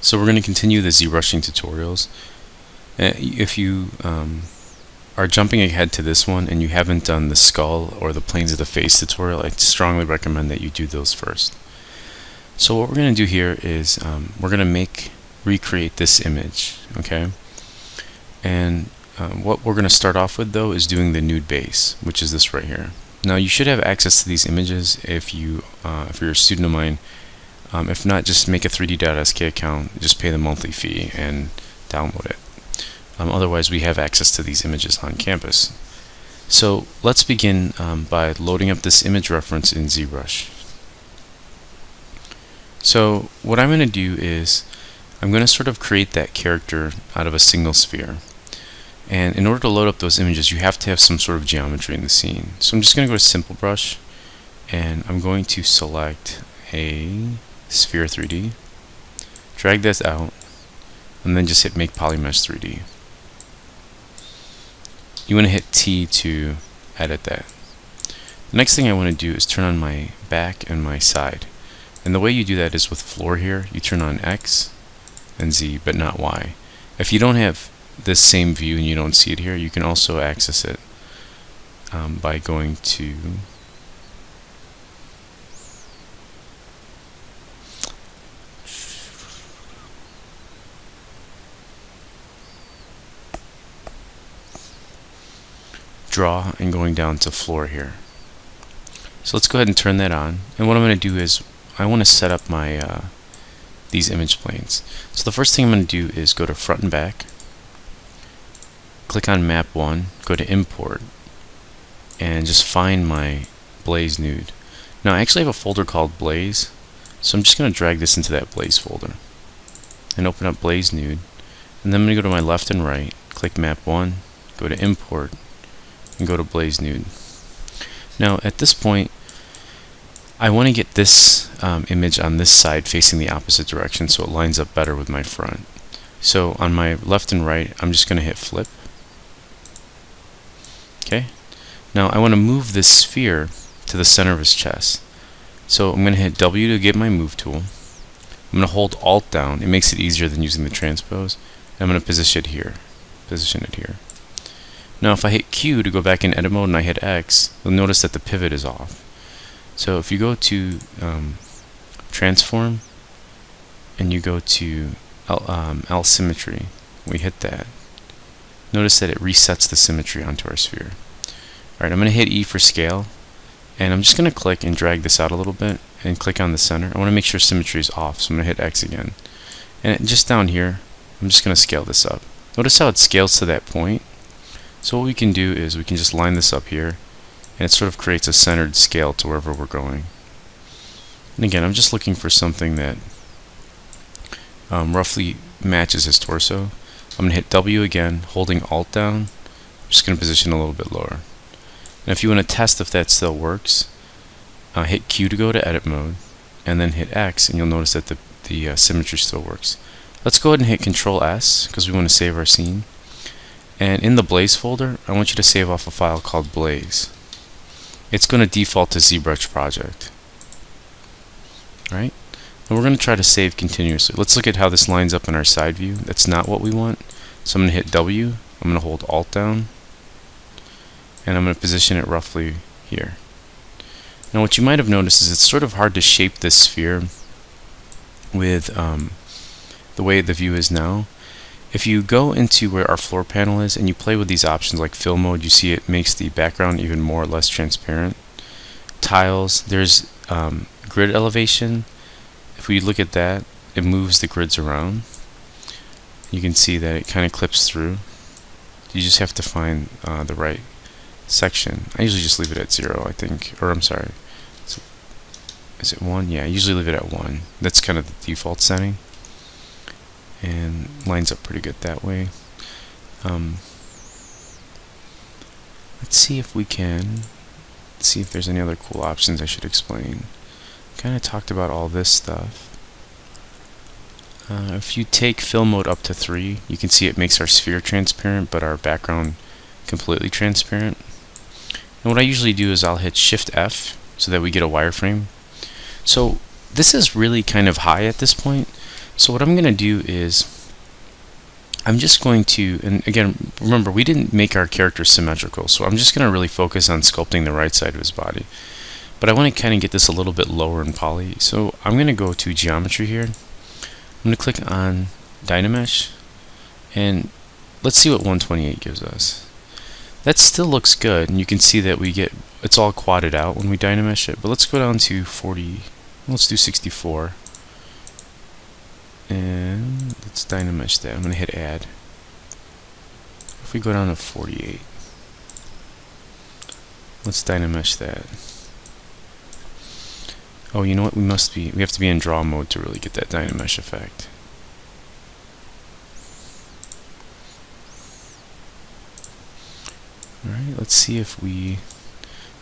So we're going to continue the ZBrushing tutorials. If you are jumping ahead to this one and you haven't done the skull or the planes of the face tutorial, I strongly recommend that you do those first. So what we're going to do here is we're going to recreate this image, okay? And what we're going to start off with though is doing the nude base, which is this right here. Now you should have access to these images if you're a student of mine. If not, just make a 3D.sk account, just pay the monthly fee and download it. Otherwise, we have access to these images on campus. So let's begin by loading up this image reference in ZBrush. So what I'm going to do is I'm going to sort of create that character out of a single sphere. And in order to load up those images, you have to have some sort of geometry in the scene. So I'm just going to go to Simple Brush, and I'm going to select a sphere 3D, drag this out, and then just hit Make Polymesh 3D. You want to hit T to edit that. The next thing I want to do is turn on my back and my side. And the way you do that is with floor here, you turn on X and Z, but not Y. If you don't have this same view and you don't see it here, you can also access it by going to Draw and going down to floor here. So let's go ahead and turn that on. And what I'm going to do is I want to set up my these image planes. So the first thing I'm going to do is go to front and back, click on map 1, go to import, and just find my Blaze nude. Now I actually have a folder called Blaze, so I'm just going to drag this into that Blaze folder and open up Blaze nude, and then I'm going to go to my left and right, click map 1, go to import, and go to Blaze nude. Now at this point I want to get this image on this side facing the opposite direction so it lines up better with my front. So on my left and right, I'm just going to hit flip. Okay. Now I want to move this sphere to the center of his chest. So I'm going to hit W to get my move tool. I'm going to hold Alt down. It makes it easier than using the transpose. And I'm going to position it here. Now if I hit Q to go back in edit mode and I hit X, you'll notice that the pivot is off. So if you go to transform and you go to L symmetry, we hit that. Notice that it resets the symmetry onto our sphere. Alright, I'm going to hit E for scale, and I'm just going to click and drag this out a little bit and click on the center. I want to make sure symmetry is off, so I'm going to hit X again. And just down here, I'm just going to scale this up. Notice how it scales to that point. So what we can do is we can just line this up here, and it sort of creates a centered scale to wherever we're going. And again, I'm just looking for something that roughly matches his torso. I'm going to hit W again, holding Alt down. I'm just going to position a little bit lower. And if you want to test if that still works, hit Q to go to edit mode, and then hit X, and you'll notice that the symmetry still works. Let's go ahead and hit Control S, because we want to save our scene. And in the Blaze folder, I want you to save off a file called Blaze. It's going to default to ZBrush project. Right? And we're going to try to save continuously. Let's look at how this lines up in our side view. That's not what we want. So I'm going to hit W, I'm going to hold Alt down, and I'm going to position it roughly here. Now what you might have noticed is it's sort of hard to shape this sphere with the way the view is now. If you go into where our floor panel is and you play with these options like fill mode, you see it makes the background even more or less transparent. Tiles, there's grid elevation. If we look at that, it moves the grids around. You can see that it kind of clips through. You just have to find the right section. I usually just leave it at 0, I think. Or I'm sorry. Is it 1? Yeah, I usually leave it at 1. That's kind of the default setting. And lines up pretty good that way. Let's see if we can see if there's any other cool options I should explain. Kind of talked about all this stuff. If you take fill mode up to 3, you can see it makes our sphere transparent but our background completely transparent. And what I usually do is I'll hit Shift F so that we get a wireframe. So this is really kind of high at this point. So what I'm going to do is I'm just going to, and again, remember, we didn't make our character symmetrical, so I'm just going to really focus on sculpting the right side of his body. But I want to kind of get this a little bit lower in poly, so I'm going to go to geometry here. I'm going to click on Dynamesh, and let's see what 128 gives us. That still looks good, and you can see that it's all quadded out when we Dynamesh it, but let's go down to 40, let's do 64. And let's Dynamesh that. I'm going to hit add. If we go down to 48, let's Dynamesh that. Oh, you know what? We have to be in draw mode to really get that Dynamesh effect. Alright, let's see if we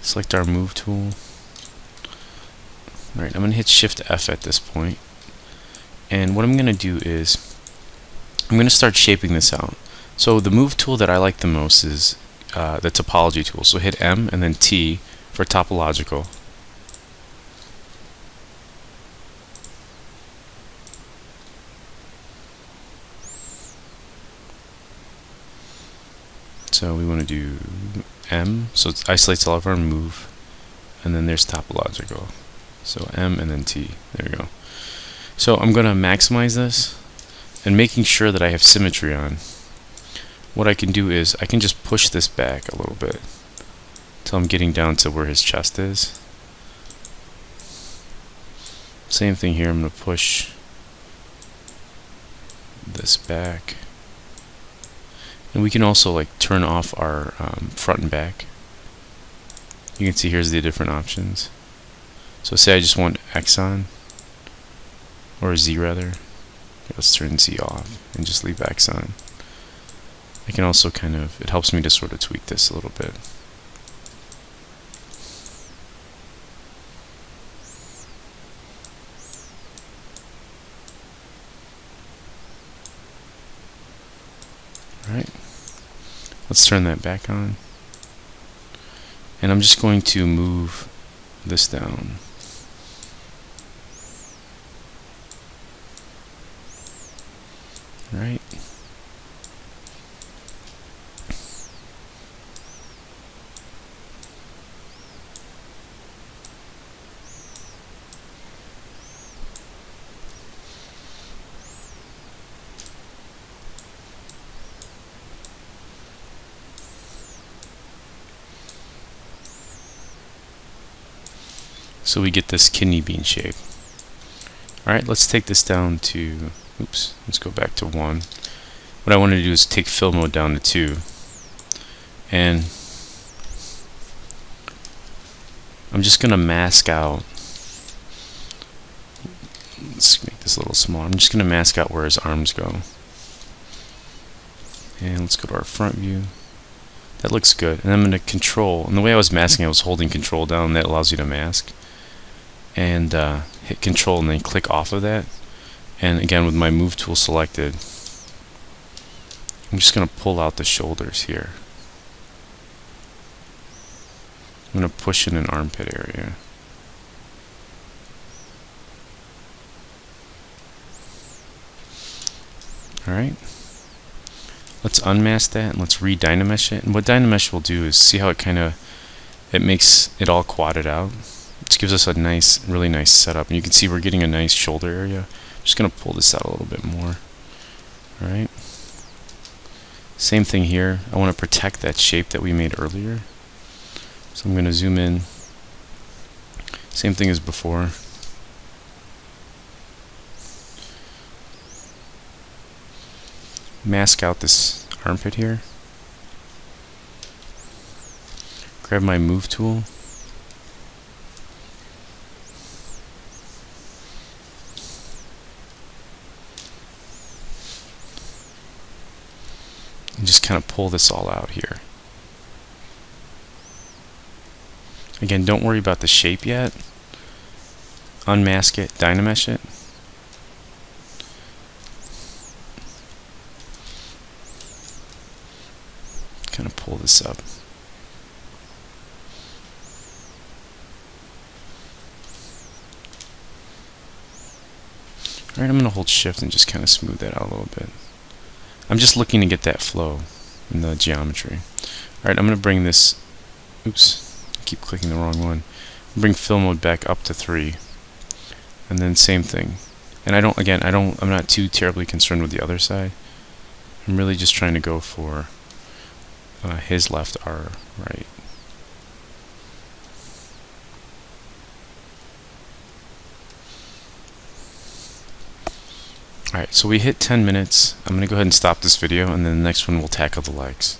select our move tool. Alright, I'm going to hit Shift F at this point. And what I'm going to do is I'm going to start shaping this out. So the move tool that I like the most is the topology tool. So hit M and then T for topological. So we want to do M, so it isolates all of our move, and then there's topological. So M and then T, there we go. So I'm going to maximize this, and making sure that I have symmetry on. What I can do is I can just push this back a little bit until I'm getting down to where his chest is. Same thing here, I'm going to push this back. And we can also like turn off our front and back. You can see here's the different options. So say I just want X on, or Z rather. Let's turn Z off and just leave X on. I can also it helps me to sort of tweak this a little bit. Alright, let's turn that back on. And I'm just going to move this down. Right. So we get this kidney bean shape. Alright, let's take this down to, oops, let's go back to 1. What I want to do is take fill mode down to 2. And I'm just going to mask out, let's make this a little smaller, I'm just going to mask out where his arms go. And let's go to our front view. That looks good. And I'm going to control, and the way I was masking, I was holding control down, that allows you to mask. And hit control and then click off of that. And again, with my move tool selected, I'm just going to pull out the shoulders here. I'm going to push in an armpit area. Alright. Let's unmask that and let's re-Dynamesh it. And what Dynamesh will do is see how it makes it all quadded out. This gives us a nice, really nice setup. And you can see we're getting a nice shoulder area. I'm just going to pull this out a little bit more. Alright. Same thing here. I want to protect that shape that we made earlier. So I'm going to zoom in. Same thing as before. Mask out this armpit here. Grab my move tool. And just kind of pull this all out here. Again, don't worry about the shape yet. Unmask it, Dynamesh it. Kind of pull this up. Alright, I'm going to hold shift and just kind of smooth that out a little bit. I'm just looking to get that flow in the geometry. Alright, I'm going to bring this, oops, I keep clicking the wrong one. Bring fill mode back up to 3. And then same thing. And I'm not too terribly concerned with the other side. I'm really just trying to go for his left, our right. Alright, so we hit 10 minutes. I'm going to go ahead and stop this video, and then the next one we'll tackle the legs.